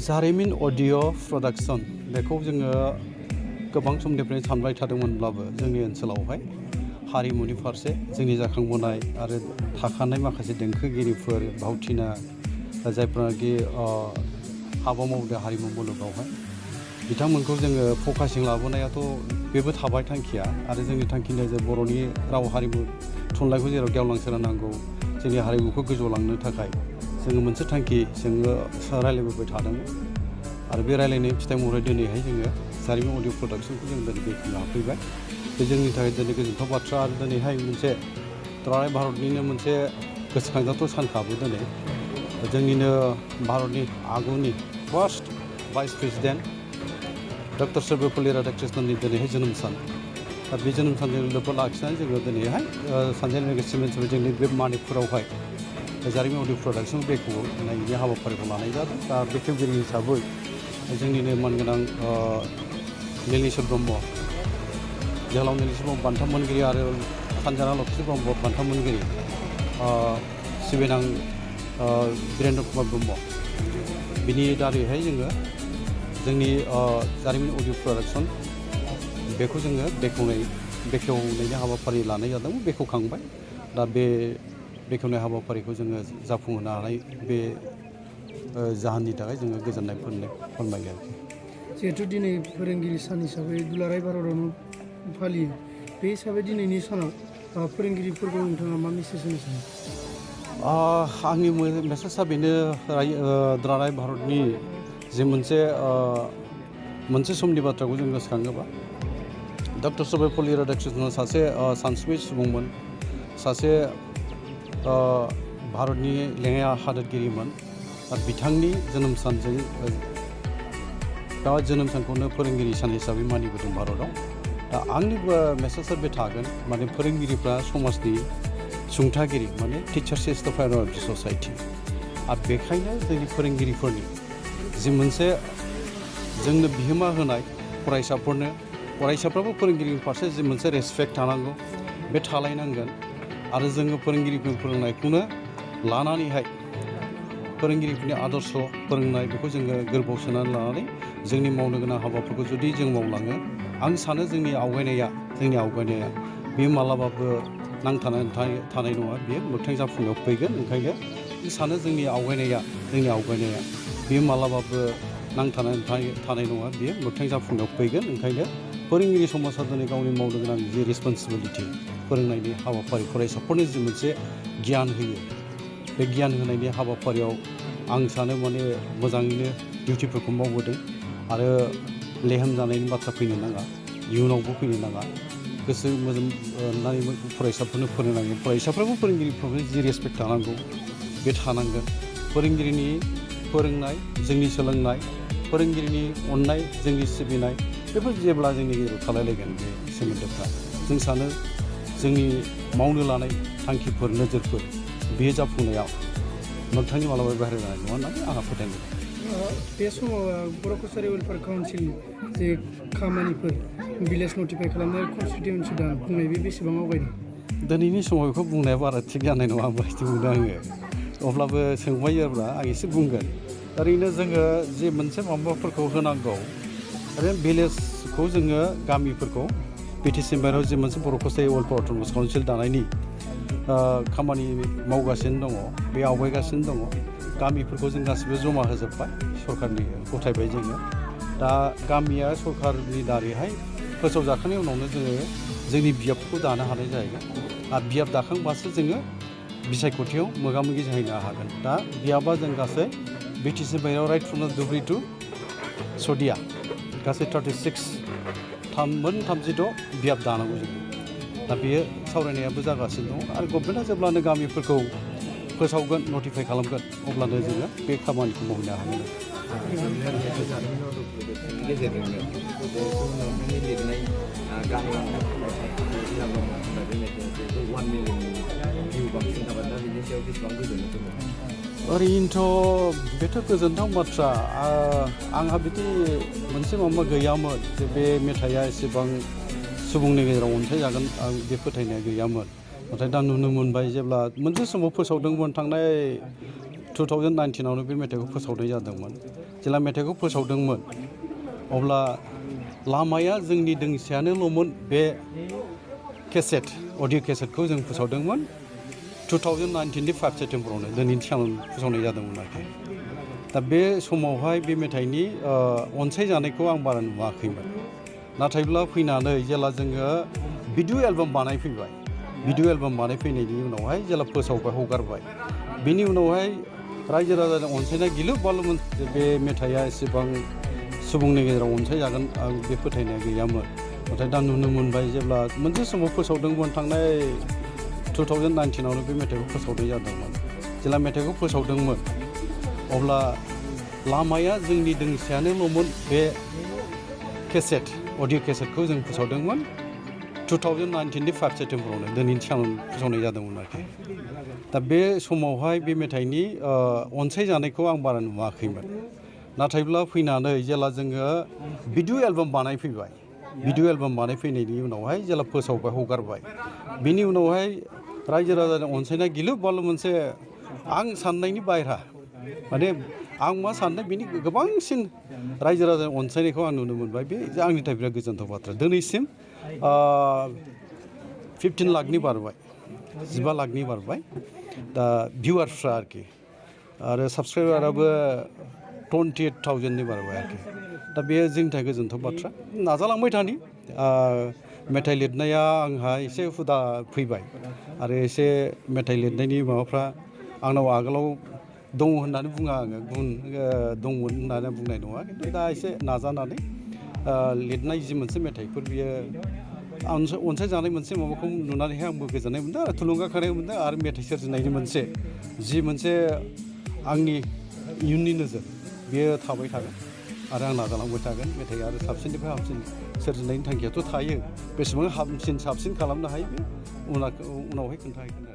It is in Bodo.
जारिमिन अडिअ प्रडाक्सन बेखौ जोङो गोबां समनिफ्रायनो सानबाय थादोंमोनब्लाबो जोंनि ओनसोलावहाय हारिमुनि फारसे जोंनि जाखांबोनाय आरो थाखानाय माखासे देंखोगिरिफोर भावथिना जायफ्रानाखि हाबा मावदों हारिमु मुलुगावहाय बिथांमोनखौ जोङो फकासिं लाबोनायाथ' बेबो थाबाय थांखिया आरो जोंनि थांखिया जे बर'नि राव हारिमु थुनलाइखौ जेराव गेवलांसार होनांगौ जोंनि हारिमुखौ गोजौआव लांनो थाखाय जोङो मोनसे थांखि जोङो रायज्लायबोबाय थादोंमोन आरो बे रायज्लायनाय फिथाइ महरै दिनैहाय जोङो जारिमिन अडिअ प्रडाक्सनखौ जों दिनै बेखेवनो हाफैबाय बे जोंनि थाखाय दिनै गोजोनथाव बाथ्रा आरो दिनैहाय मोनसे दुलाराय भारतनिनो मोनसे गोसोखांजाथाव सानखाबो दिनै जोंनिनो भारतनि आगुनि first vice president doctor Sarvepalli राधाकृष्णननि दिनैहाय जोनोम सान दा बे जोनोम सानजों लोब्बा लाखिनानै जोङो दिनैहाय सानजानि लोगोसे जोंनि बे मानिकपुरावहाय जारिमिन अडिअ प्रडाक्सन बेखेवनायनि हाबाफारिखौ लानाय जादों दा बेखेवगिरि हिसाबै जोंनिनो मानगोनां नीलेश्वर ब्रह्म जोहोलाव नीलेश्वर ब्रह्म बान्था मोनगिरि आरो सानजाना लक्ष्मी ब्रह्म बान्था मोनगिरि सिबिनां वीरेन्द्र कुमार ब्रह्म बिनि दारैहाय जोङो जोंनि जारिमिन अडिअ प्रडाक्सन बेखौ जोङो बेखेवनायनि हाबाफारि लानाय जादों बेखेवखांबाय दा बे बेखेवनाय हाबाफारिखौ जोङो जाफुंहोनो हानाय बे जाहोननि थाखाय जोङो गोजोननाय फोरमायो आरोखि जिहेतु दिनै फोरोंगिरि सान हिसाबै दुलाराय भारतआवनो फालियो बे हिसाबै दिनैनि सानाव फोरोंगिरिफोरखौ नोंथाङा मा मेसेज होनो सानो आंनि मेसेजआ बेनो दुलाराय भारतनि जे मोनसे समनि बाथ्राखौ जों गोसोखाङोबा डक्टर सर्वपल्ली राधाकृष्णन सासे सानसुमै सुबुंमोन सासे भारतनि लेङाइ हादोरगिरिमोन आरो बिथांनि जोनोम सानजों जोनोम सानखौनो फोरोंगिरि सान हिसाबै मानिबोदों भारतआव दा आंनि मेसेजआ बे थागोन माने फोरोंगिरिफ्रा समाजनि सुंथागिरि माने टिचार्स इज द फाउन्डार अफ द ससाइटि आरो बेखायनो जोंनि फोरोंगिरिफोरनि जि मोनसे जोंनो बिहोमा होनाय फरायसाफ्राबो फोरोंगिरिनि फारसे जि मोनसे रेसपेक्ट थानांगौ बे थालायनांगोन आरो जोङो फोरोंगिरिफोर फोरोंनायखौनो लानानैहाय फोरोंगिरिफोरनि आदर्श फोरोंनाय बेखौ जोङो गोरबोआव सोनानै लानानै जोंनि मावनो गोनां हाबाफोरखौ जुदि जों मावलाङो आं सानो जोंनि आवगायनाया बेयो मालाबाबो नांथानानै थानाय नङा बेयो मोगथां जाफुंनायाव फैगोन ओंखायनो आं सानो जोंनि आवगायनाया बेयो मालाबाबो नांथानानै थानाय नङा बेयो मोगथां जाफुंनायाव फैगोन ओंखायनो फोरोंगिरि समाजा दिनै गावनि मावनो गोनां जि रेसपन्सिबिलिटि फोरोंनायनि हाबाफारि फरायसाफोरनो जि मोनसे गियान होयो बे गियान होनायनि हाबाफारियाव आं सानो माने मोजाङैनो डिउटिफोरखौ मावबोदों आरो लेहेम जानायनि बाथ्रा फैनो नाङा इयुनावबो फैनो नाङा गोसो मोजां होननानै फरायसाफोरनो फोरोंनांगोन फरायसाफ्राबो फोरोंगिरिफोरनो जि रेसपेक्ट थानांगौ बे थानांगोन फोरोंगिरिनि फोरोंनाय जोंनि सोलोंनाय फोरोंगिरिनि अननाय जोंनि सिबिनाय बेफोर जेब्ला जोंनि गेजेराव थालायलायगोन बे सोमोन्दोफ्रा जों सानो जोंनि मावनो लानाय थांखिफोर नोजोरफोर बेयो जाफुंनायाव मोगथांनि मालाबा बाहेर जानाय नङा होननानै आंहा फोथायनाय बे समाव बर' कसारि वेलफेयार काउन्सिलनि जे खामानिफोर भिलेज नटिफाइ खालामनाय कनस्टिटिउन्सि दान बुंनाय बे बेसेबां आवगायदों दिनैनि समाव बेखौ बुंनाया बारा थिग जानाय नङा आं बायदि बुंदों आङो अब्लाबो सोंबायोब्ला आं एसे बुंगोन ओरैनो जोङो जे मोनसे माबाफोरखौ होनांगौ ओरैनो भिलेजखौ जोङो गामिफोरखौ बिटिसि बाहेरायाव जे मोनसे बर' कसारि वेलफेयार अट'नमास काउन्सिल दानायनि खामानि मावगासिनो दङ बे आवगायगासिनो दङ गामिफोरखौ जों गासिबो जमा होजोब्बाय सरकारनि गथायबाय जोङो दा गामिया सरकारनि दारैहाय फोसावजाखांनायनि उनावनो जोङो जोंनि बियाबखौ दानो हानाय जाहैगोन आरो बियाब दाखांबासो जोङो बिसायख'थियाव मोगा मोगि जाहैनो हागोन दा बियाबा जों गासै बिटिसि बाहेरायाव राइट फ्रम धुब्रि टु सदिया गासै 32 बियाब दानांगौ जोङो दा बेयो सावरायनायाबो जागासिनो दङ आरो गभर्नमेन्टआ जेब्लानो गामिफोरखौ फोसावगोन नटिफाइ खालामगोन अब्लानो जोङो बे खामानिखौ मावनो हागोन ओरैनोथ' बेथ' गोजोनथाव बाथ्रा आंहा बिदि मोनसे माबा गैयामोन जे बे मेथाइआ एसेबां सुबुंनि गेजेराव अनसायजागोन आं बे फोथायनाया गैयामोन नाथाय दा नुनो मोनबाय जेब्ला मोनसे समाव फोसावदोंमोन थांनाय 2019आवनो बे मेथाइखौ फोसावनाय जादोंमोन जेला मेथाइखौ फोसावदोंमोन अब्ला लामाया जोंनि दोंसेयानोल'मोन बे केसेट अडिअ' केसेटखौ जों फोसावदोंमोन 2019नि 5 सेप्तेम्बरावनो दिनैनि सानाव फोसावनाय जादोंमोन आरोखि दा बे समावहाय बे मेथाइनि अनसायजानायखौ आं बारा नुवाखैमोन नाथायब्ला फैनानै जेला जोङो भिडिअ' एलबाम बानायफैबाय भिडिअ' एलबाम बानायफैनायनि उनावहाय जेला फोसावबाय हगारबाय बेनि उनावहाय रायजो राजानि अनसायनाय गिलु बालुमोन बे मेथाइआ एसेबां सुबुंनि गेजेराव अनसायजागोन आं बे फोथायनाया गैयामोन नाथाय दा नुनो मोनबाय जेब्ला मोनसे समाव फोसावदोंमोन थांनाय 2019आवनो बे मेथाइखौ फोसावनाय जादोंमोन जेला मेथाइखौ फोसावदोंमोन अब्ला लामाया जोंनि दोंसेयानोल'मोन बे केसेट अडिअ' केसेटखौ जों फोसावदोंमोन 2019नि 5 सेप्तेम्बरावनो दिनैनि सानाव फोसावनाय जादोंमोन आरोखि दा बे समावहाय बे मेथाइनि अनसायजानायखौ आं बारा नुवाखैमोन नाथायब्ला फैनानै जेला जोङो भिडिअ' एलबाम बानायफैबाय भिडिअ' एलबाम बानायफैनायनि उनावहाय जेला फोसावबाय हगारबाय बेनि उनावहाय रायजो राजानि अनसायनाय गिलु बालु मोनसे आं साननायनि बायह्रा माने आं मा सानदों बिनि गोबांसिन रायजो राजानि अनसायनायखौ आं नुनो मोनबाय बे आंनि थाखाय बिराद गोजोनथाव बाथ्रा दिनैसिम 15 लाखनि बारबाय 15 लाखनि बारबाय दा भिउवार्सफ्रा आरोखि आरो साबस्क्राइबाराबो 28,000नि बारबाय आरोखि दा बेयो जोंनि थाखाय गोजोनथाव बाथ्रा नाजालांबाय थानि मेथाइ लिरनाया आंहा एसे हुदा फैबाय आरो एसे मेथाइ लिरनायनि माबाफ्रा आंनाव आगोलाव दङ होननानै बुङा आङो गुन दंमोन होननानै बुंनाय नङा खिन्थु दा एसे नाजानानै लिरनाय जि मोनसे मेथाइफोर बियो अनसायजानाय मोनसे माबाखौ नुनानैहाय आंबो गोजोननाय मोनदों आरो थुलुंगाखांनाय मोनदों आरो मेथाइ सोरजिनायनि मोनसे आंनि इयुननि नोजोर बेयो थाबाय थागोन आरो आं नाजालांबाय थागोन मेथाइ आरो साबसिननिफ्राय हामसिन सोरजिनायनि थांखियाथ' थायो बेसेबां हामसिन साबसिन खालामनो हायो बे उनावहाय खोन्थाहैगोन